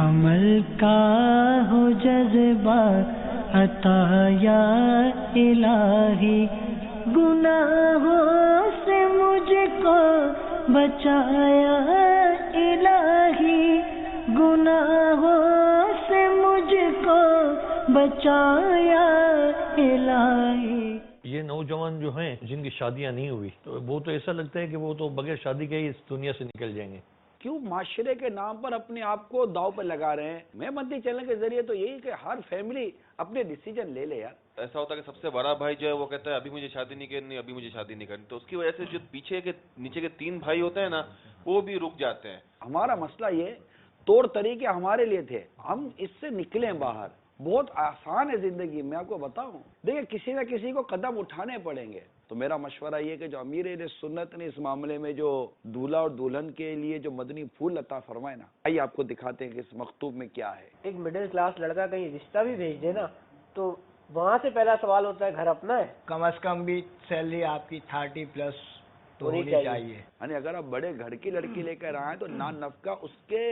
عمل کا ہو جذبہ عطا یا الہی، گناہوں سے مجھ کو بچایا الہی، گناہوں سے مجھ کو بچایا الہی۔ یہ نوجوان جو ہیں جن کی شادیاں نہیں ہوئی، تو وہ تو ایسا لگتا ہے کہ وہ تو بغیر شادی کے ہی اس دنیا سے نکل جائیں گے۔ کیوں معاشرے کے نام پر اپنے آپ کو داؤ پہ لگا رہے ہیں؟ میں مدنی چینل کے ذریعے تو یہی کہ ہر فیملی اپنے ڈیسیجن لے لے یار۔ ایسا ہوتا ہے کہ سب سے بڑا بھائی جو ہے وہ کہتا ہے ابھی مجھے شادی نہیں کرنی، ابھی مجھے شادی نہیں کرنی، تو اس کی وجہ سے جو پیچھے کے نیچے کے 3 بھائی ہوتے ہیں نا، وہ بھی رک جاتے ہیں۔ ہمارا مسئلہ یہ طور طریقے ہمارے لیے تھے، ہم اس سے نکلیں باہر۔ بہت آسان ہے زندگی، میں آپ کو بتاؤں، دیکھیں کسی نہ کسی کو قدم اٹھانے پڑیں گے۔ تو میرا مشورہ یہ کہ جو امیر اہل سنت نے اس معاملے میں جو دولہا اور دلہن کے لیے جو مدنی پھول عطا فرمائے نا، آئیے آپ کو دکھاتے ہیں کہ اس مکتوب میں کیا ہے۔ ایک مڈل کلاس لڑکا کہیں رشتہ بھی بھیج دے نا، تو وہاں سے پہلا سوال ہوتا ہے گھر اپنا ہے؟ کم از کم بھی سیلری آپ کی 30+ تو ہونی چاہیے۔ یعنی اگر آپ بڑے گھر کی لڑکی لے کر آئیں تو نان نفقہ اس کے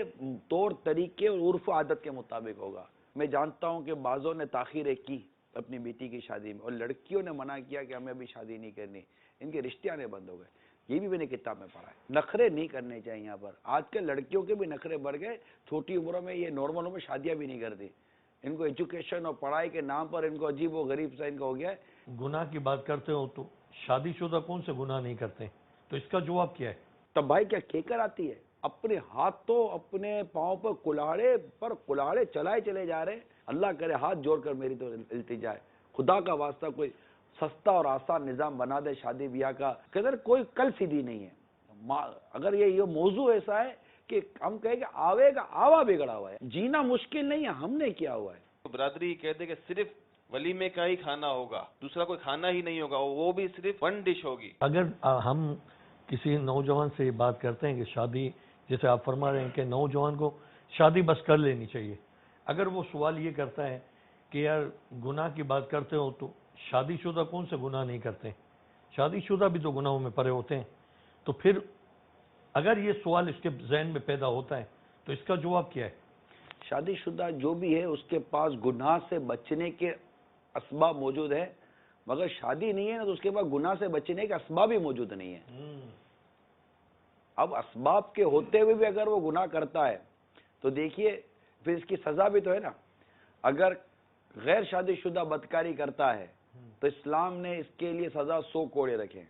طور طریقے اور عرف و عادت کے مطابق ہوگا۔ میں جانتا ہوں کہ بعضوں نے تاخیریں کی اپنی بیٹی کی شادی میں، اور لڑکیوں نے منع کیا کہ ہمیں ابھی شادی نہیں کرنی، ان کے رشتے آنے بند ہو گئے۔ یہ بھی میں نے کتاب میں پڑھا ہے۔ نخرے نہیں کرنے چاہیے یہاں پر۔ آج کل لڑکیوں کے بھی نخرے بڑھ گئے، چھوٹی عمروں میں یہ نارمل عمر میں شادیاں بھی نہیں کرتی۔ ان کو ایجوکیشن اور پڑھائی کے نام پر ان کو عجیب و غریب سا ان کا ہو گیا ہے۔ گناہ کی بات کرتے ہو تو شادی شدہ کون سے گناہ نہیں کرتے؟ تو اس کا جواب کیا ہے؟ تب بھائی کیا کھیکر آتی ہے؟ اپنے ہاتھوں اپنے پاؤں پر کلاڑے چلائے چلے جا رہے ہیں۔ اللہ کرے ہاتھ جوڑ کر میری تو التجا ہے، خدا کا واسطہ کوئی سستا اور آسان نظام بنا دے شادی بیاہ کا، کہ اگر کوئی کل سیدھی نہیں ہے۔ اگر یہ موضوع ایسا ہے کہ ہم کہیں کہ آوے کا آوا بگڑا ہوا ہے، جینا مشکل نہیں ہے، ہم نے کیا ہوا ہے۔ برادری کہتے کہ صرف ولیمے کا ہی کھانا ہوگا، دوسرا کوئی کھانا ہی نہیں ہوگا، وہ بھی صرف 1 ڈش ہوگی۔ اگر ہم کسی نوجوان سے یہ بات کرتے ہیں کہ شادی، جیسے آپ فرما رہے ہیں کہ نوجوان کو شادی بس کر لینی چاہیے، اگر وہ سوال یہ کرتا ہے کہ یار گناہ کی بات کرتے ہو تو شادی شدہ کون سے گناہ نہیں کرتے؟ شادی شدہ بھی تو گناہوں میں پڑے ہوتے ہیں۔ تو پھر اگر یہ سوال اس کے ذہن میں پیدا ہوتا ہے تو اس کا جواب کیا ہے؟ شادی شدہ جو بھی ہے اس کے پاس گناہ سے بچنے کے اسباب موجود ہیں، مگر شادی نہیں ہے نا تو اس کے پاس گناہ سے بچنے کے اسباب ہی موجود نہیں ہیں۔ اب اسباب کے ہوتے ہوئے بھی اگر وہ گناہ کرتا ہے تو دیکھیے پھر اس کی سزا بھی تو ہے نا۔ اگر غیر شادی شدہ بدکاری کرتا ہے تو اسلام نے اس کے لیے سزا 100 کوڑے رکھے،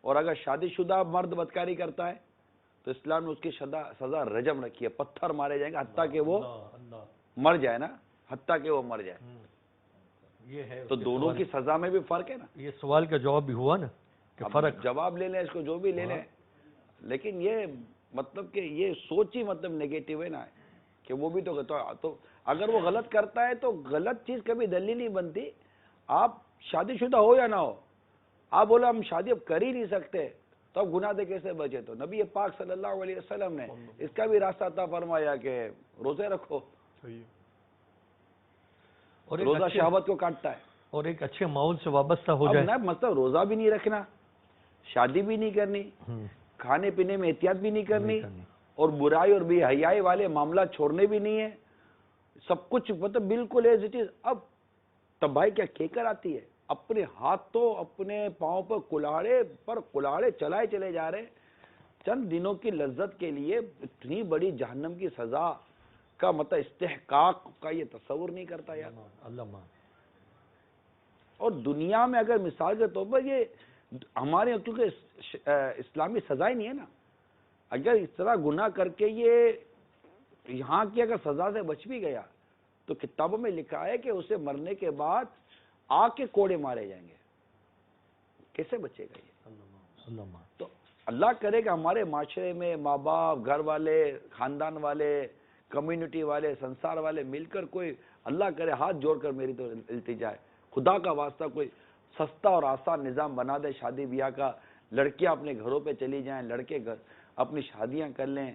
اور اگر شادی شدہ مرد بدکاری کرتا ہے تو اسلام نے اس کی سزا رجم رکھی ہے، پتھر مارے جائیں گے حتیٰ کہ وہ مر جائے نا، حتیٰ کہ وہ مر جائے۔ یہ ہے تو دونوں کی سزا میں بھی فرق ہے نا۔ یہ سوال کا جواب بھی ہوا نا کہ فرق، جواب لے لیں اس کو جو بھی لے لیں، لیکن یہ مطلب کہ یہ سوچ ہی مطلب نیگیٹو ہے نا، کہ وہ بھی تو اگر وہ غلط کرتا ہے تو غلط چیز کبھی دلیل نہیں بنتی۔ آپ شادی شدہ ہو یا نہ ہو، آپ بولا ہم شادی اب کر ہی نہیں سکتے تو اب گناہ سے کیسے بچے؟ تو نبی پاک صلی اللہ علیہ وسلم نے اس کا بھی راستہ عطا فرمایا کہ روزے رکھو، اور روزہ شہوت کو کاٹتا ہے، اور ایک اچھے ماحول سے وابستہ ہو جائے۔ مطلب روزہ بھی نہیں رکھنا، شادی بھی نہیں کرنی، کھانے پینے میں احتیاط بھی نہیں کرنی، اور برائی اور بے حیائی والے معاملات چھوڑنے بھی نہیں ہے، سب کچھ مطلب بالکل ایز اٹ از۔ اب تباہی کیا کھیکر آتی ہے؟ اپنے ہاتھوں اپنے پاؤں پر کلاڑے چلائے چلے جا رہے ہیں، چند دنوں کی لذت کے لیے اتنی بڑی جہنم کی سزا کا مطلب استحقاق کا یہ تصور نہیں کرتا یار۔ اللہ مان۔ اور دنیا میں اگر مثال کے طور پر یہ ہمارے کیونکہ اسلامی سزا ہی نہیں ہے نا، اگر اس طرح گناہ کر کے یہ یہاں کی اگر سزا سے بچ بھی گیا تو کتابوں میں لکھا ہے کہ اسے مرنے کے بعد آگ کے کوڑے مارے جائیں گے، کیسے بچے گا یہ؟ تو اللہ کرے کہ ہمارے معاشرے میں ماں باپ، گھر والے، خاندان والے، کمیونٹی والے، سنسار والے مل کر کوئی اللہ کرے ہاتھ جوڑ کر میری تو التجا ہے، خدا کا واسطہ کوئی سستا اور آسان نظام بنا دے شادی بیاہ کا، لڑکیاں اپنے گھروں پہ چلی جائیں، لڑکے اپنی شادیاں کر لیں،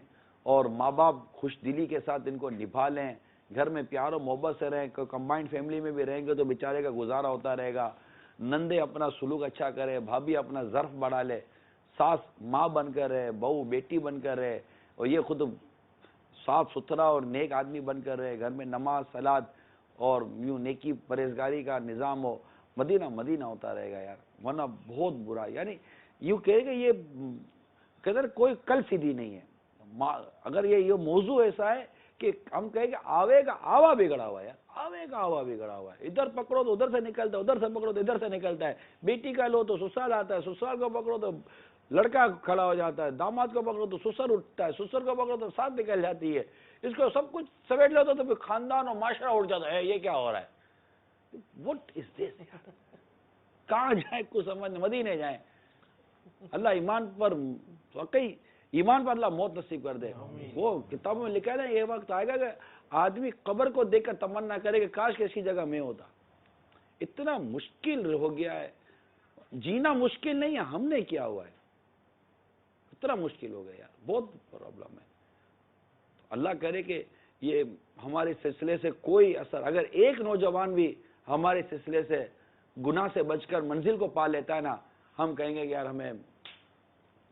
اور ماں باپ خوش دلی کے ساتھ ان کو نبھا لیں، گھر میں پیار و محبت سے رہیں، کمبائنڈ فیملی میں بھی رہیں گے تو بیچارے کا گزارا ہوتا رہے گا، نندے اپنا سلوک اچھا کرے، بھابھی اپنا ظرف بڑھا لے، ساس ماں بن کر رہے، بہو بیٹی بن کر رہے، اور یہ خود صاف ستھرا اور نیک آدمی بن کر رہے, گھر میں نماز سلاد اور یوں نیکی پرہیزگاری کا نظام ہو, مدینہ مدینہ ہوتا رہے گا یار, ورنہ بہت برا. یعنی یوں کہے کہ یہ قدر کوئی کل سیدھی نہیں ہے. اگر یہ موضوع ایسا ہے کہ ہم کہیں کہ آوے کا آوا بگڑا ہوا ہے یار, آوے کا آوا بگڑا ہوا ہے, ادھر پکڑو تو ادھر سے نکلتا ہے, ادھر سے پکڑو تو ادھر سے نکلتا ہے. بیٹی کا لو تو سسرال آتا ہے, سسرال کو پکڑو تو لڑکا کھڑا ہو جاتا ہے, داماد کو پکڑو تو سسر اٹھتا ہے, سسر کو پکڑو تو ساتھ نکل جاتی ہے, اس کو سب کچھ سمیٹ لیتا تو پھر خاندان اور معاشرہ اٹھ جاتا ہے. یہ کیا ہو رہا ہے؟ وٹ از دس؟ کہاں جائیں کچھ سمجھ, مدینے جائیں. اللہ ایمان پر واقعی ایمان پر اللہ موت نصیب کر دے. وہ کتابوں میں لکھا ہے, یہ وقت آئے گا کہ آدمی قبر کو دیکھ کر تمنا کرے کہ کاش کہ اس کی جگہ میں ہوتا. اتنا مشکل ہو گیا ہے, جینا مشکل نہیں ہے, ہم نے کیا ہوا ہے, اتنا مشکل ہو گیا یار, بہت پرابلم ہے. اللہ کرے کہ یہ ہمارے سلسلے سے کوئی اثر, اگر ایک نوجوان بھی ہمارے سلسلے سے گناہ سے بچ کر منزل کو پا لیتا ہے نا, ہم کہیں گے کہ یار ہمیں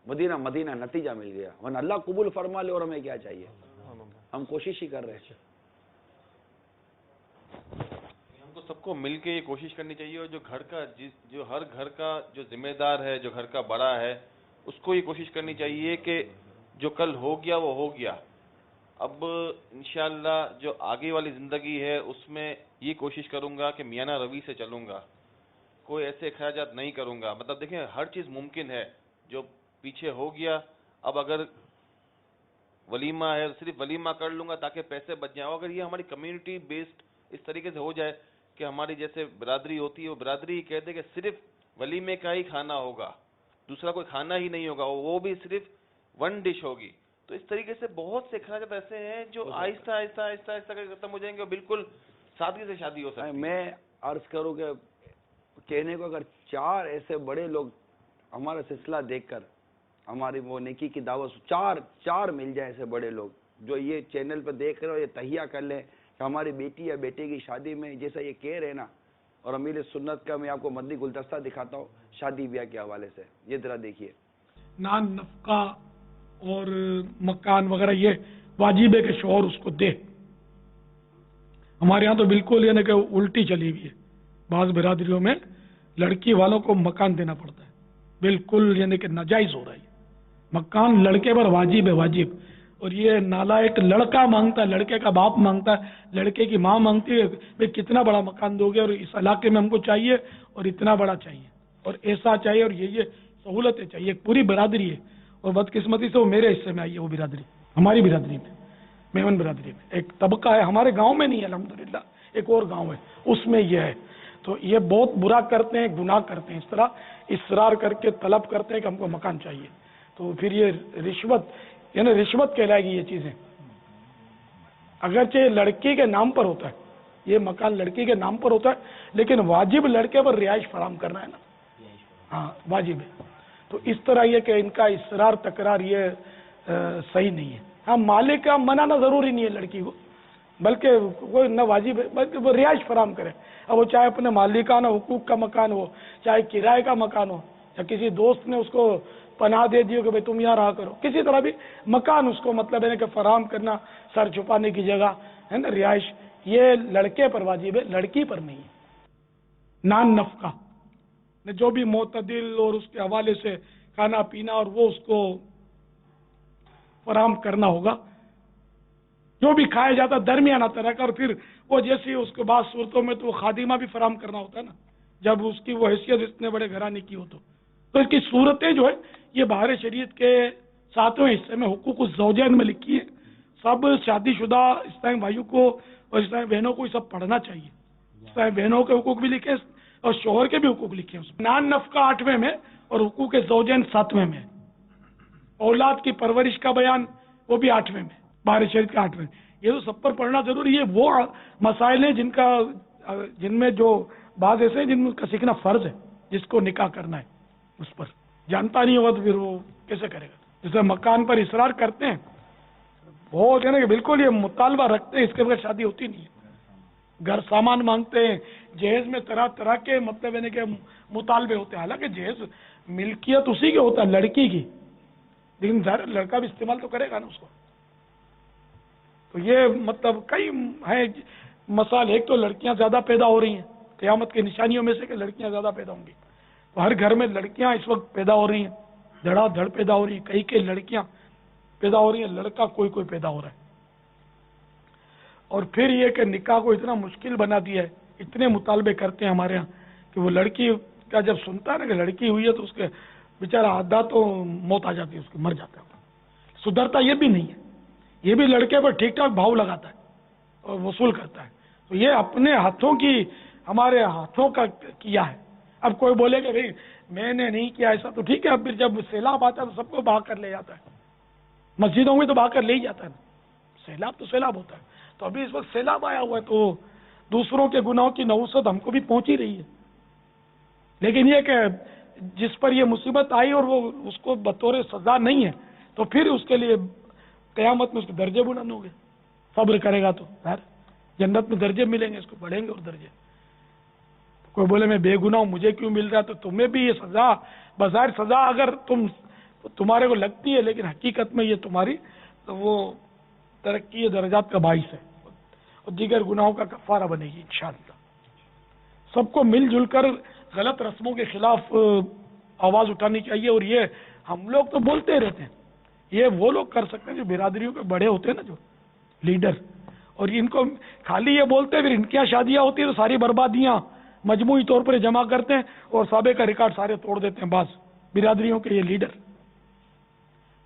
مدینہ مدینہ نتیجہ مل گیا. ورنہ اللہ قبول فرما لے, اور ہمیں کیا چاہیے, ہم کوشش ہی کر رہے ہیں. ہم کو سب کو مل کے یہ کوشش کرنی چاہیے, اور جو ہر گھر کا جو ذمہ دار ہے, جو گھر کا بڑا ہے, اس کو یہ کوشش کرنی چاہیے کہ جو کل ہو گیا وہ ہو گیا. اب انشاءاللہ جو آگے والی زندگی ہے اس میں یہ کوشش کروں گا کہ میانہ روی سے چلوں گا, کوئی ایسے اخراجات نہیں کروں گا. مطلب دیکھیں ہر چیز ممکن ہے, جو پیچھے ہو گیا اب اگر ولیمہ ہے صرف ولیمہ کر لوں گا تاکہ پیسے بچ جائیں. اگر یہ ہماری کمیونٹی بیسڈ اس طریقے سے ہو جائے کہ ہماری جیسے برادری ہوتی ہے, وہ برادری کہہ دے کہ صرف ولیمے کا ہی کھانا ہوگا, دوسرا کوئی کھانا ہی نہیں ہوگا, وہ بھی صرف ون ڈش ہوگی, تو اس طریقے سے بہت سے اخراجات ایسے ہیں جو آہستہ آہستہ آہستہ آہستہ کر ختم ہو جائیں گے, اور بالکل سادگی سے شادی ہو سکتی ہے. میں عرض کروں کہ کہنے کو اگر 4 ایسے بڑے لوگ ہمارا سلسلہ دیکھ کر ہماری وہ نیکی کی دعوت, 4 مل جائیں ایسے بڑے لوگ جو یہ چینل پہ دیکھ رہے ہو, یہ تہیہ کر لیں کہ ہماری بیٹی یا بیٹے کی شادی میں جیسا یہ کہہ رہے نا, اور امیر سنت کا میں آپ کو مدنی گلدستہ دکھاتا ہوں شادی بیاہ کے حوالے سے, یہ ذرا دیکھیے. نان نفقہ اور مکان وغیرہ یہ واجب ہے کہ شوہر اس کو دے. ہمارے ہاں تو بالکل یعنی کہ الٹی چلی ہوئی ہے, بعض برادریوں میں لڑکی والوں کو مکان دینا پڑتا ہے, بالکل یعنی کہ ناجائز ہو رہا ہے. مکان لڑکے پر واجب ہے, واجب. اور یہ نالائق لڑکا مانگتا ہے, لڑکے کا باپ مانگتا ہے, لڑکے کی ماں مانگتی ہے بھائی کتنا بڑا مکان دو گے, اور اس علاقے میں ہم کو چاہیے اور اتنا بڑا چاہیے اور ایسا چاہیے اور یہ سہولتیں چاہیے. ایک پوری برادری ہے, اور بدقسمتی سے وہ میرے حصے میں آئی ہے. وہ برادری ہماری برادری میں, میمن برادری میں ایک طبقہ ہے, ہمارے گاؤں میں نہیں ہے الحمدللہ, ایک اور گاؤں ہے اس میں یہ ہے. تو یہ بہت برا کرتے ہیں, گناہ کرتے ہیں, اس طرح اصرار کر کے طلب کرتے ہیں کہ ہم کو مکان چاہیے. تو پھر یہ رشوت یعنی رشوت کہلائے گی یہ چیزیں. اگرچہ لڑکی کے نام پر ہوتا ہے, یہ مکان لڑکی کے نام پر ہوتا ہے, لیکن واجب لڑکے پر رہائش فراہم کرنا ہے نا, ہاں واجب ہے. تو اس طرح یہ کہ ان کا اصرار تکرار یہ صحیح نہیں ہے. ہاں مالک کا منانا ضروری نہیں ہے لڑکی کو, بلکہ وہ نہ واجب ہے بلکہ وہ رہائش فراہم کرے. اب وہ چاہے اپنے مالکانہ حقوق کا مکان ہو, چاہے کرائے کا مکان ہو, یا کسی دوست نے اس کو پناہ دے دی ہو کہ بھائی تم یہاں رہا کرو, کسی طرح بھی مکان اس کو مطلب ہے کہ فراہم کرنا, سر چھپانے کی جگہ ہے نا, رہائش, یہ لڑکے پر واجب ہے, لڑکی پر نہیں ہے. نان نفقہ جو بھی معتدل اور اس کے حوالے سے کھانا پینا اور وہ اس کو فراہم کرنا ہوگا, جو بھی کھایا جاتا درمیانہ طرح کا. اور پھر وہ جیسی اس کو بعض صورتوں میں تو وہ خادمہ بھی فراہم کرنا ہوتا ہے نا, جب اس کی وہ حیثیت اتنے بڑے گھرانے کی ہو. تو اس کی صورتیں جو ہے یہ باہر شریعت کے 7ویں حصے میں حقوق الزوجین میں لکھی ہے. سب شادی شدہ اسلامی بھائیوں کو اور اسلامی بہنوں کو یہ سب پڑھنا چاہیے. اسلامی بہنوں کے حقوق بھی لکھے اور شوہر کے بھی حقوق لکھے ہیں. نان نفقہ 8ویں میں اور حقوق زوجین 7ویں میں. اولاد کی پرورش کا بیان وہ بھی 8ویں میں, باہر شریعت کا 8ویں. یہ تو سب پر پڑھنا ضروری ہے. وہ مسائل ہیں جن میں جو بعض ایسے ہیں جن کا سیکھنا فرض ہے. جس کو نکاح کرنا ہے اس پر جانتا نہیں ہوگا تو پھر وہ کیسے کرے گا. جیسے مکان پر اصرار کرتے ہیں بہت ہے نا کہ بالکل یہ مطالبہ رکھتے ہیں, اس کے بغیر شادی ہوتی نہیں ہے. گھر سامان مانگتے ہیں, جہیز میں طرح طرح کے مطلب ہے کہ مطالبے ہوتے ہیں. حالانکہ جہیز ملکیت اسی کی ہوتا ہے, لڑکی کی, لیکن لڑکا بھی استعمال تو کرے گا نا اس کو. تو یہ مطلب کئی ہیں مسائل. ایک تو لڑکیاں زیادہ پیدا ہو رہی ہیں, قیامت کی نشانیوں میں سے کہ لڑکیاں زیادہ پیدا ہوں گی. تو ہر گھر میں لڑکیاں اس وقت پیدا ہو رہی ہیں, دھڑا دھڑ پیدا ہو رہی ہیں, کئی لڑکیاں پیدا ہو رہی ہیں, لڑکا کوئی پیدا ہو رہا ہے. اور پھر یہ کہ نکاح کو اتنا مشکل بنا دیا ہے, اتنے مطالبے کرتے ہیں ہمارے ہاں کہ وہ لڑکی کا جب سنتا ہے نا کہ لڑکی ہوئی ہے تو اس کے بیچارہ آدھا تو موت آ جاتی ہے, اس کے مر جاتا ہے. سدھرتا یہ بھی نہیں ہے, یہ بھی لڑکے پر ٹھیک ٹھاک بھاؤ لگاتا ہے اور وصول کرتا ہے. تو یہ اپنے ہاتھوں کی, ہمارے ہاتھوں کا کیا ہے. اب کوئی بولے کہ بھائی میں نے نہیں کیا ایسا, تو ٹھیک ہے, اب پھر جب سیلاب آتا ہے تو سب کو بہا کر لے جاتا ہے. مسجدوں میں تو بہا کر لے ہی جاتا ہے نا, سیلاب تو سیلاب ہوتا ہے. تو ابھی اس وقت سیلاب آیا ہوا ہے تو دوسروں کے گناہوں کی نحوست ہم کو بھی پہنچ ہی رہی ہے. لیکن یہ کہ جس پر یہ مصیبت آئی اور وہ اس کو بطور سزا نہیں ہے, تو پھر اس کے لیے قیامت میں اس کے درجے بلند ہوں گے. صبر کرے گا تو جنت میں درجے ملیں گے, اس کو بڑھیں گے اور درجے. کوئی بولے میں بے گناہ ہوں, مجھے کیوں مل رہا ہے, تو تمہیں بھی یہ سزا, بظاہر سزا اگر تمہارے کو لگتی ہے, لیکن حقیقت میں یہ تمہاری تو وہ ترقی درجات کا باعث ہے اور دیگر گناہوں کا کفارہ بنے گی انشاءاللہ. سب کو مل جل کر غلط رسموں کے خلاف آواز اٹھانی چاہیے. اور یہ ہم لوگ تو بولتے رہتے ہیں, یہ وہ لوگ کر سکتے ہیں جو برادریوں کے بڑے ہوتے ہیں نا, جو لیڈر, اور ان کو خالی یہ بولتے ہیں, پھر ان کی شادیاں ہوتی ہیں تو ساری بربادیاں مجموعی طور پر جمع کرتے ہیں اور سابق کا ریکارڈ سارے توڑ دیتے ہیں بعض برادریوں کے یہ لیڈر.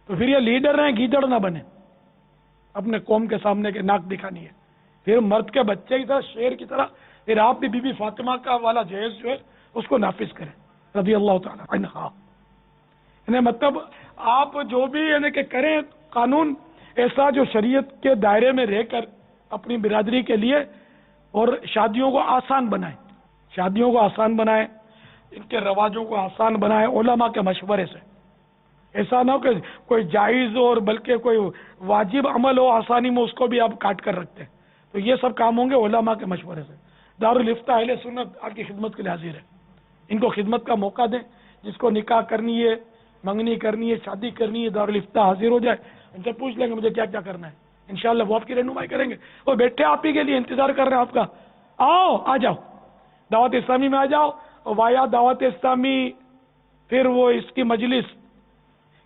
تو پھر یہ لیڈر ہیں, گیدڑ نہ بنے, اپنے قوم کے سامنے کے ناک دکھانی ہے. پھر مرد کے بچے کی طرح, شیر کی طرح, پھر آپ بھی بی بی فاطمہ کا والا جہیز جو ہے اس کو نافذ کریں رضی اللہ تعالیٰ عنہا. یعنی مطلب آپ جو بھی یعنی کہ کریں قانون ایسا جو شریعت کے دائرے میں رہ کر اپنی برادری کے لیے, اور شادیوں کو آسان بنائیں, شادیوں کو آسان بنائیں, ان کے رواجوں کو آسان بنائیں علماء کے مشورے سے. ایسا نہ ہو کہ کوئی جائز اور بلکہ کوئی واجب عمل ہو آسانی میں, اس کو بھی آپ کاٹ کر رکھتے ہیں. تو یہ سب کام ہوں گے علماء کے مشورے سے. دارالفتہ اہل سنت آپ کی خدمت کے لیے حاضر ہے, ان کو خدمت کا موقع دیں. جس کو نکاح کرنی ہے, منگنی کرنی ہے, شادی کرنی ہے, دارالفتہ حاضر ہو جائے, ان سے پوچھ لیں گے مجھے کیا کیا کرنا ہے, انشاءاللہ وہ آپ کی رہنمائی کریں گے. اور بیٹھے آپ ہی کے لیے انتظار کر رہے ہیں آپ کا, آؤ آ جاؤ دعوت اسلامی میں آ جاؤ, اور وایا دعوت اسلامی پھر وہ اس کی مجلس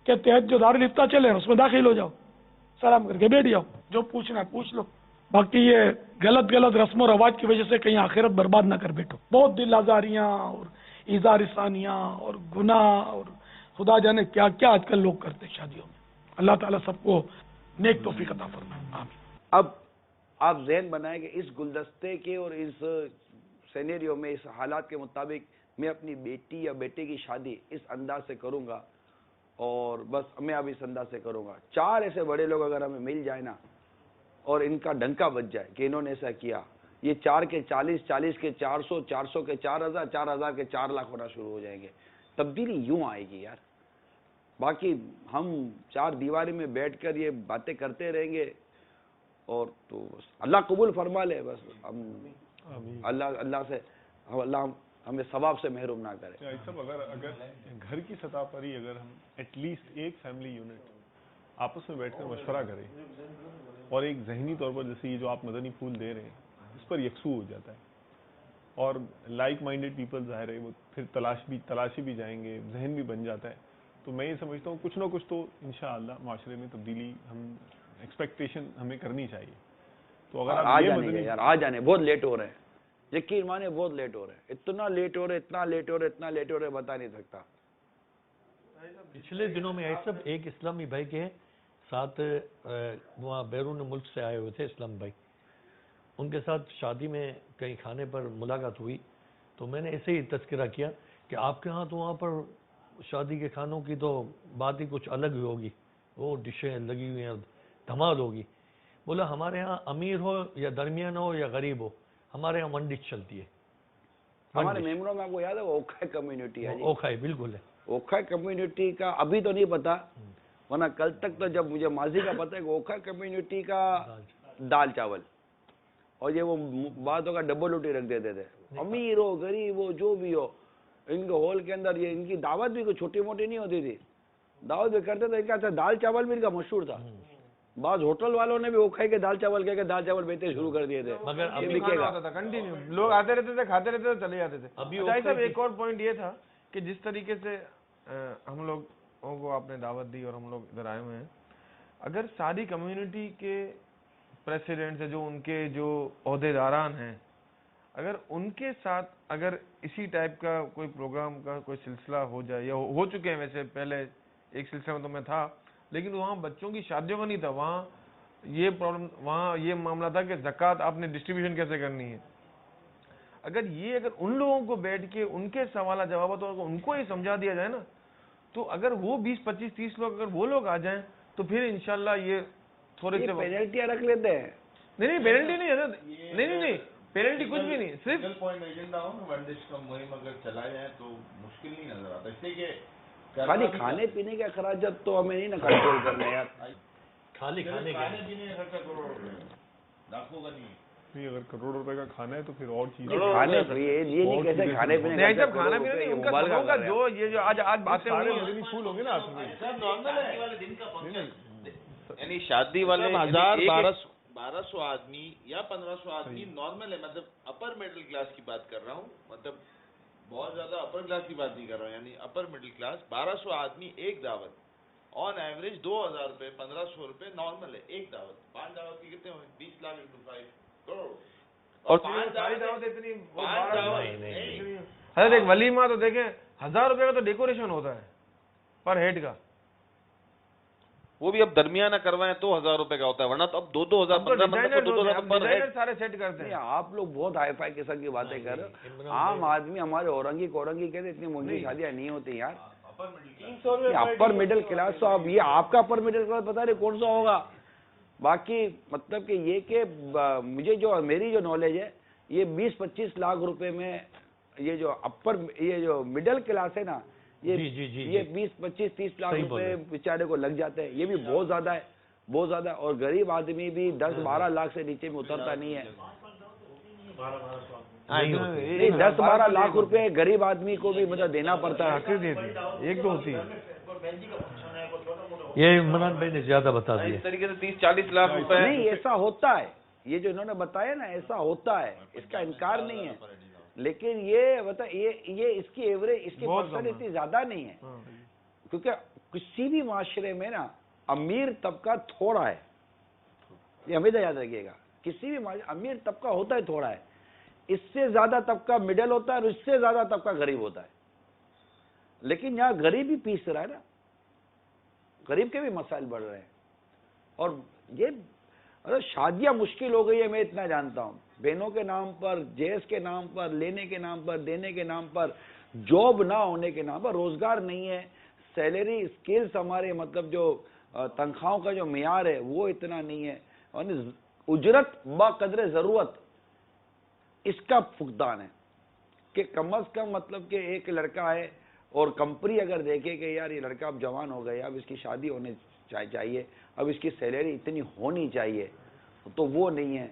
کے تحت جو دارالفتہ چلے اس میں داخل ہو جاؤ, سلام کر کے بیٹھ جاؤ, جو پوچھنا ہے پوچھ لو. باقی یہ غلط رسم و رواج کی وجہ سے کہیں آخرت برباد نہ کر بیٹھو. بہت دل آزاریاں اور ایذا رسانیاں اور گناہ اور خدا جانے کیا کیا آج کل لوگ کرتے ہیں شادیوں میں. اللہ تعالیٰ سب کو نیک توفیق عطا فرمائے, آمین. اب آپ ذہن بنائیں کہ اس گلدستے کے اور اس سینیریو میں, اس حالات کے مطابق میں اپنی بیٹی یا بیٹے کی شادی اس انداز سے کروں گا, اور بس میں اب اس انداز سے کروں گا. 4 ایسے بڑے لوگ اگر ہمیں مل جائیں نا, اور ان کا ڈنکا بج جائے کہ انہوں نے ایسا کیا, یہ 4 کے 40, 40 کے 400, 400 کے 4000, 4000 کے 4 لاکھ ہونا شروع ہو جائیں گے. تبدیلی یوں آئے گی یار. باقی ہم 4 دیواری میں بیٹھ کر یہ باتیں کرتے رہیں گے, اور تو اللہ قبول فرما لے. بس ہم اللہ سے اللہ ہمیں ثواب سے محروم نہ کرے. اگر گھر کی سطح پر ہی اگر ہم ایٹ لیسٹ ایک فیملی یونٹ آپس میں بیٹھ کر مشورہ کریں, اور ایک ذہنی طور پر جیسے یہ جو آپ مدنی پھول دے رہے ہیں اس پر یکسو ہو جاتا ہے, اور لائک مائنڈیڈ پیپل ظاہر ہے وہ پھر تلاشی بھی جائیں گے, ذہن بھی بن جاتا ہے. تو میں یہ سمجھتا ہوں کچھ نہ کچھ تو انشاءاللہ معاشرے میں تبدیلی ہم ایکسپیکٹیشن ہمیں کرنی چاہیے. تو اگر آ جانے بہت لیٹ ہو رہے ہیں, یقین مانے بہت لیٹ ہو رہے ہیں, اتنا لیٹ ہو رہے بتا نہیں سکتا. پچھلے دنوں میں ایسا ایک اسلامی بھائی کے ساتھ وہاں بیرون ملک سے آئے ہوئے تھے اسلام بھائی, ان کے ساتھ شادی میں کہیں کھانے پر ملاقات ہوئی, تو میں نے ایسے ہی تذکرہ کیا کہ آپ کے ہاں تو وہاں پر شادی کے کھانوں کی تو بات ہی کچھ الگ ہی ہوگی, وہ ڈشیں لگی ہوئی ہیں, دھمال ہوگی. بولا ہمارے ہاں امیر ہو یا درمیان ہو یا غریب ہو, ہمارے ہاں 1 ڈش چلتی ہے. ہمارے میمنوں میں آپ کو یاد ہے وہ اوکھائی کمیونٹی ہے, اوکھائی بالکل ہے. اوکھائی کمیونٹی کا ابھی تو نہیں پتا, ورنہ کل تک تو جب مجھے ماضی کا پتہ ہے کہ اوکھائی کمیونٹی کا دال چاول, اور یہ وہ بعد ہوگا ڈبل روٹی رکھ دیتے تھے. امیر ہو غریب ہو جو بھی ہو, ان کے ہال کے اندر یہ ان کی دعوت بھی کوئی چھوٹی موٹی نہیں ہوتی تھی, دعوت بھی کرتے تھے. ان کا دال چاول بھی ان کا مشہور تھا. بعض ہوٹل والوں نے بھی وہ کھائی کہ دال چاول کہہ کے دال چاول بیچتے شروع کر دیے تھے. مگر یہ ابھی بکے گا. ہوتا تھا کنٹینیو, لوگ آتے رہتے تھے, کھاتے رہتے تھے, چلے جاتے تھے. ابھی صاحب ایک اور پوائنٹ یہ تھا کہ جس طریقے سے ہم لوگوں کو آپ نے دعوت دی اور ہم لوگ ادھر آئے ہوئے ہیں, اگر ساری کمیونٹی کے پریسیڈنٹس جو ان کے جو عہدے داران ہیں, اگر ان کے ساتھ اگر اسی ٹائپ کا کوئی پروگرام کا کوئی سلسلہ ہو جائے, یا ہو چکے ہیں ویسے پہلے ایک سلسلے میں تو میں تھا, لیکن وہاں بچوں کی شادیوں کا نہیں تھا, وہاں یہ پرابلم, وہاں یہ معاملہ تھا کہ زکوٰۃ آپ نے ڈسٹریبیوشن کیسے کرنی ہے. اگر ان لوگوں کو بیٹھ کے ان کے سوالات جوابات ان کو ہی سمجھا دیا جائے نا, تو اگر وہ 20 25 30 لوگ اگر وہ لوگ آ جائیں تو پھر انشاءاللہ یہ تھوڑے سے پینلٹیاں رکھ لیتے ہیں. نہیں پینلٹی نہیں ہے, نہیں پینلٹی کچھ بھی نہیں, صرف پوائنٹ ایجنڈا ہو نا, ون ڈش کا مہم اگر چلائے جائیں تو مشکل نہیں نظر آتا, اس لیے کہ خالی کھانے پینے کے اخراجات تو ہمیں نہیں نا کنٹرول کرنے یار. خالی کھانے پینے کا خرچہ کروڑ روپے لاکھوں کا نہیں ہے. نہیں, اگر کروڑ روپے کا کھانا ہے تو پھر اور چیزیں کھانے یہ نہیں کیسے کھانے پینے نہیں صاحب, کھانا پینا نہیں, ان کا سبوں کا جو یہ جو آج باتیں ہوئی ہیں مدنی پھول ہوں گے نا آپ میں. یعنی شادی والے 1200 آدمی یا 1500 آدمی نارمل ہے, مطلب اپر مڈل کلاس کی بات کر رہا ہوں, مطلب بہت زیادہ اپر کلاس کی بات نہیں کر رہا ہوں, یعنی اپر مڈل کلاس. 1200 آدمی ایک دعوت, آن ایوریج 2000 روپے 1500 روپے نارمل ہے ایک دعوت. 5 دعوت کی کتنے ہوئے, 20 لاکھ into 5 کروڑ. اور ساری دعوت اتنی حضرت, ایک ولیمہ تو دیکھیں 1000 روپے کا تو ڈیکوریشن ہوتا ہے پر ہیڈ کا, وہ بھی اب درمیانہ کروائیں تو 1000 روپے کا ہوتا ہے, ورنہ تو اب 2000 ڈیزائنر سارے سیٹ کرتے ہیں. آپ لوگ بہت ہائی فائی قسم کی باتیں کر رہے ہو. عام آدمی ہمارے اورنگی کورنگی کہتے اتنی مہنگی شادیاں نہیں ہوتی یار. اپر مڈل کلاس تو اب یہ آپ کا اپر مڈل کلاس بتا رہے کون سا ہوگا. باقی مطلب کہ یہ کہ مجھے جو میری جو نالج ہے یہ 20-25 لاکھ روپے میں یہ جو مڈل کلاس ہے نا, یہ 20-25-30 لاکھ روپے بیچارے کو لگ جاتے ہیں. یہ بھی بہت زیادہ ہے, بہت زیادہ. اور غریب آدمی بھی 10-12 لاکھ سے نیچے میں اترتا نہیں ہے. 10-12 لاکھ روپے غریب آدمی کو بھی مطلب دینا پڑتا ہے. ایک تو ہوتی ہے یہ عمران بھائی نے زیادہ بتا دیا. اس طریقے سے 30-40 لاکھ روپے نہیں, ایسا ہوتا ہے. یہ جو انہوں نے بتایا نا ایسا ہوتا ہے, اس کا انکار نہیں ہے, لیکن یہ اس کی ایوریج, اس کی پرسنٹ اتنی زیادہ نہیں ہے. کیونکہ کسی بھی معاشرے میں نا امیر طبقہ تھوڑا ہے, یہ ہمیشہ یاد رکھیے گا. کسی بھی امیر طبقہ ہوتا ہے تھوڑا ہے, اس سے زیادہ طبقہ مڈل ہوتا ہے اور اس سے زیادہ طبقہ غریب ہوتا ہے. لیکن یہاں غریب ہی پیس رہا ہے نا, غریب کے بھی مسائل بڑھ رہے ہیں. اور یہ شادیاں مشکل ہو گئی ہے, میں اتنا جانتا ہوں. بہنوں کے نام پر, جہیز کے نام پر, لینے کے نام پر, دینے کے نام پر, جاب نہ ہونے کے نام پر, روزگار نہیں ہے, سیلری اسکلز ہمارے مطلب جو تنخواہوں کا جو معیار ہے وہ اتنا نہیں ہے, اجرت با قدر ضرورت اس کا فقدان ہے. کہ کم از کم مطلب کہ ایک لڑکا ہے اور کمپنی اگر دیکھے کہ یار یہ لڑکا اب جوان ہو گیا, اب اس کی شادی ہونے چاہیے, اب اس کی سیلری اتنی ہونی چاہیے, تو وہ نہیں ہے.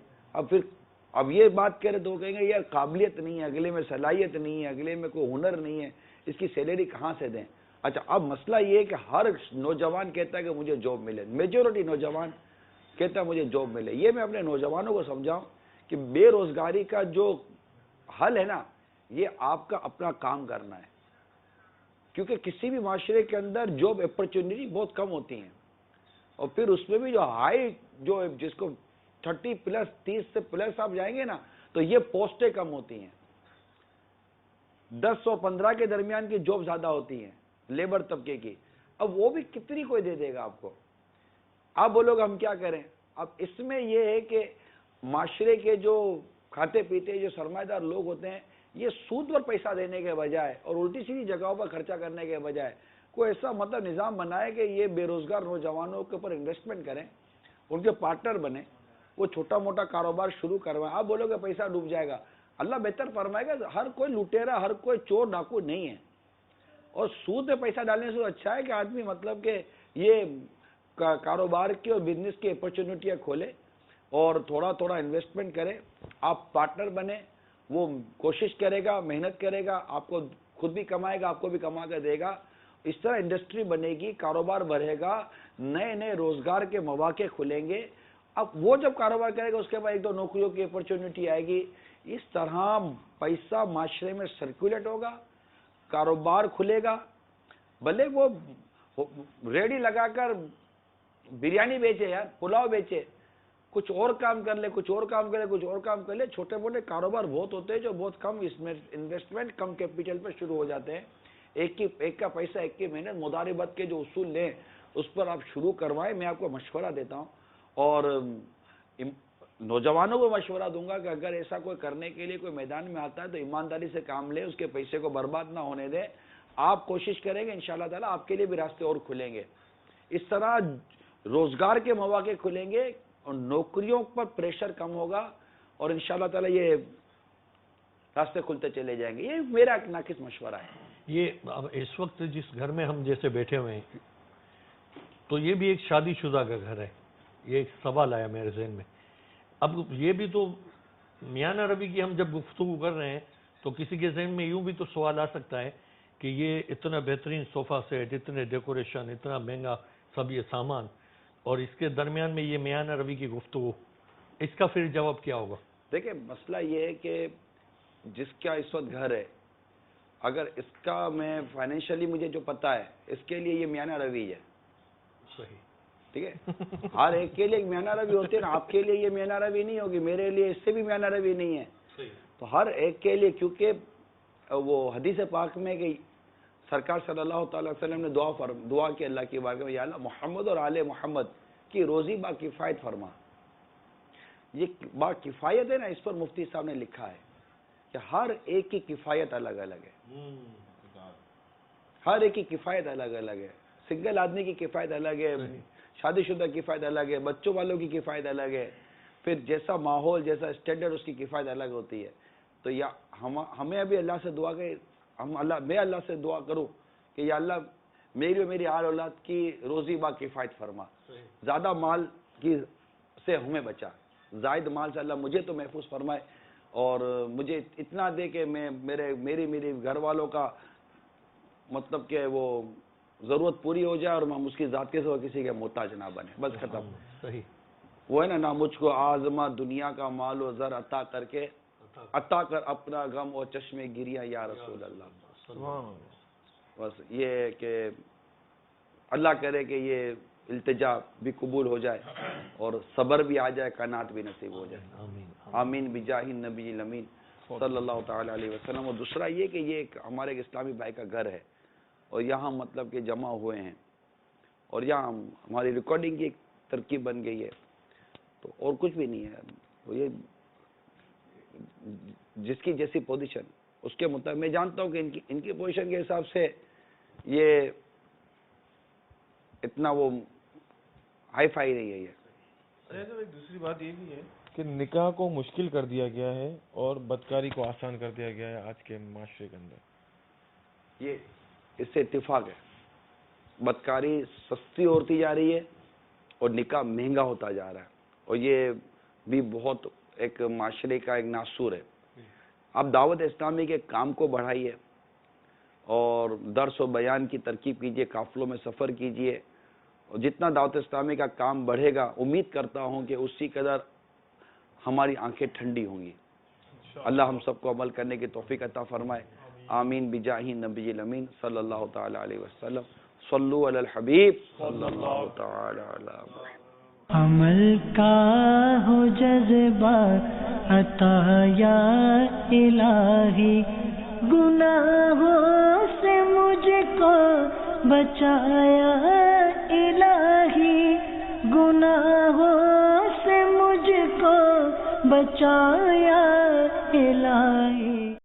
اب یہ بات کرے تو کہیں گے یار قابلیت نہیں ہے, اگلے میں صلاحیت نہیں ہے, اگلے میں کوئی ہنر نہیں ہے, اس کی سیلری کہاں سے دیں. اچھا, اب مسئلہ یہ ہے کہ ہر نوجوان کہتا ہے کہ مجھے جاب ملے, میجورٹی نوجوان کہتا ہے مجھے جاب ملے. یہ میں اپنے نوجوانوں کو سمجھاؤں کہ بے روزگاری کا جو حل ہے نا, یہ آپ کا اپنا کام کرنا ہے. کیونکہ کسی بھی معاشرے کے اندر جاب اپرچونٹی بہت کم ہوتی ہیں, اور پھر اس میں بھی جو ہائی جو جس کو 30+ 30 سے پلس آپ جائیں گے نا, تو یہ پوسٹیں کم ہوتی ہیں. 10 اور 15 کے درمیان کی جاب زیادہ ہوتی ہیں لیبر طبقے کی. اب وہ بھی کتنی کوئی دے دے گا آپ کو. آپ بولو گے ہم کیا کریں. اب اس میں یہ ہے کہ معاشرے کے جو کھاتے پیتے جو سرمایہ دار لوگ ہوتے ہیں, یہ سود پر پیسہ دینے کے بجائے اور الٹی سیدھی جگہوں پر خرچہ کرنے کے بجائے کوئی ایسا مطلب نظام بنائے کہ یہ بے روزگار نوجوانوں کے اوپر انویسٹمنٹ کریں, ان کے پارٹنر بنے, وہ چھوٹا موٹا کاروبار شروع کروائیں. آپ بولو گے پیسہ ڈوب جائے گا, اللہ بہتر فرمائے گا. ہر کوئی لٹیرا, ہر کوئی چور ڈاکو نہیں ہے, اور سود میں پیسہ ڈالنے سے اچھا ہے کہ آدمی مطلب کہ یہ کاروبار کی اور بزنس کی اپرچونٹیاں کھولے اور تھوڑا تھوڑا انویسٹمنٹ کرے. آپ پارٹنر بنے, وہ کوشش کرے گا, محنت کرے گا, آپ کو خود بھی کمائے گا, آپ کو بھی کما کے دے گا. اس طرح انڈسٹری بنے گی, کاروبار بڑھے گا, نئے نئے روزگار کے مواقع کھلیں گے. اب وہ جب کاروبار کرے گا اس کے بعد ایک دو نوکریوں کی اپرچونٹی آئے گی. اس طرح پیسہ معاشرے میں سرکولیٹ ہوگا, کاروبار کھلے گا. بھلے وہ ریڑھی لگا کر بریانی بیچے یار, پلاؤ بیچے, کچھ اور کام کر لے, کچھ اور کام کرے, کچھ اور کام کر لے. چھوٹے موٹے کاروبار بہت ہوتے ہیں جو بہت کم انویسٹمنٹ, کم کیپیٹل پر شروع ہو جاتے ہیں. ایک کا پیسہ ایک کی محنت, مضاربت کے جو اصول لیں اس پر آپ شروع کروائیں. میں آپ کو مشورہ دیتا ہوں اور نوجوانوں کو مشورہ دوں گا کہ اگر ایسا کوئی کرنے کے لیے کوئی میدان میں آتا ہے تو ایمانداری سے کام لے, اس کے پیسے کو برباد نہ ہونے دیں. آپ کوشش کریں گے انشاءاللہ تعالیٰ آپ کے لیے بھی راستے اور کھلیں گے. اس طرح روزگار کے مواقع کھلیں گے اور نوکریوں پر پریشر کم ہوگا اور انشاءاللہ تعالیٰ یہ راستے کھلتے چلے جائیں گے. یہ میرا ایک ناقص مشورہ ہے. یہ اب اس وقت جس گھر میں ہم جیسے بیٹھے ہوئے ہیں تو یہ بھی ایک شادی شدہ کا گھر ہے. یہ ایک سوال آیا میرے ذہن میں. اب یہ بھی تو میانہ روی کی ہم جب گفتگو کر رہے ہیں تو کسی کے ذہن میں یوں بھی تو سوال آ سکتا ہے کہ یہ اتنا بہترین صوفہ سیٹ, اتنے ڈیکوریشن, اتنا مہنگا سب یہ سامان, اور اس کے درمیان میں یہ میانہ روی کی گفتگو, اس کا پھر جواب کیا ہوگا؟ دیکھیں مسئلہ یہ ہے کہ جس کا اس وقت گھر ہے, اگر اس کا میں فائنینشلی مجھے جو پتا ہے اس کے لیے یہ میانہ روی ہے. صحیح, ٹھیک ہے, ہر ایک کے لیے ایک میانہ روی ہوتی ہے نا. آپ کے لیے یہ میانہ روی نہیں ہوگی, میرے لیے اس سے بھی میانہ روی نہیں ہے. تو ہر ایک کے لیے, کیونکہ وہ حدیث پاک میں کہ سرکار صلی اللہ تعالی وسلم نے دعا کی اللہ کی بارگاہ میں, یا اللہ محمد اور آل محمد کی روزی با کفایت فرما. یہ با کفایت ہے نا, اس پر مفتی صاحب نے لکھا ہے کہ ہر ایک کی کفایت الگ الگ ہے. ہر ایک کی کفایت الگ الگ ہے. سنگل آدمی کی کفایت الگ ہے, شادی شدہ کی کفایت الگ ہے, بچوں والوں کی کفایت الگ ہے, پھر جیسا ماحول جیسا اسٹینڈرڈ اس کی کفایت الگ ہوتی ہے. تو یا ہمیں ابھی اللہ سے دعا کہ میں اللہ سے دعا کروں کہ یا اللہ میری اور میری آل اولاد کی روزی با کفایت فرما. زیادہ مال کی سے ہمیں بچا, زائد مال سے اللہ مجھے تو محفوظ فرمائے اور مجھے اتنا دے کہ میں میری گھر والوں کا مطلب کہ وہ ضرورت پوری ہو جائے اور ہم اس کی ذات کے سوا کسی کے محتاج نہ بنے. بس ختم. صحیح, وہ ہے نا مجھ کو آزما دنیا کا مال و زر عطا کر کے, عطا کر اپنا غم اور چشمے گریاں یا رسول اللہ. بس یہ کہ اللہ کرے کہ یہ التجا بھی قبول ہو جائے اور صبر بھی آ جائے, قناعت بھی نصیب ہو جائے. آمین بجاہ النبی الامین صلی اللہ تعالی علیہ وسلم. اور دوسرا یہ کہ یہ ہمارے ایک اسلامی بھائی کا گھر ہے اور یہاں مطلب کہ جمع ہوئے ہیں اور یہاں ہماری ریکارڈنگ کی ایک ترکیب بن گئی ہے. تو اور کچھ بھی نہیں ہے. تو یہ جس کی جیسی پوزیشن اس کے مطابق, میں جانتا ہوں کہ ان کی پوزیشن کے حساب سے یہ اتنا وہ ہائی فائی نہیں ہے. یہ ایک دوسری بات یہ بھی ہے کہ نکاح کو مشکل کر دیا گیا ہے اور بدکاری کو آسان کر دیا گیا ہے آج کے معاشرے کے اندر. یہ اس سے اتفاق ہے. بدکاری سستی ہوتی جا رہی ہے اور نکاح مہنگا ہوتا جا رہا ہے, اور یہ بھی بہت ایک معاشرے کا ایک ناسور ہے. آپ دعوت اسلامی کے کام کو بڑھائیے اور درس و بیان کی ترکیب کیجیے, قافلوں میں سفر کیجیے, اور جتنا دعوت اسلامی کا کام بڑھے گا امید کرتا ہوں کہ اسی قدر ہماری آنکھیں ٹھنڈی ہوں گی. اللہ ہم سب کو عمل کرنے کی توفیق عطا فرمائے. آمین بجاہ نبی الامین صلی اللہ تعالی علیہ وسلم. صلو علی الحبیب صلی اللہ تعالی علیہ وسلم. عمل کا ہو جذبہ عطا یا الہی, گناہوں سے مجھ کو بچایا الہی, گناہوں سے مجھ کو بچایا الہی.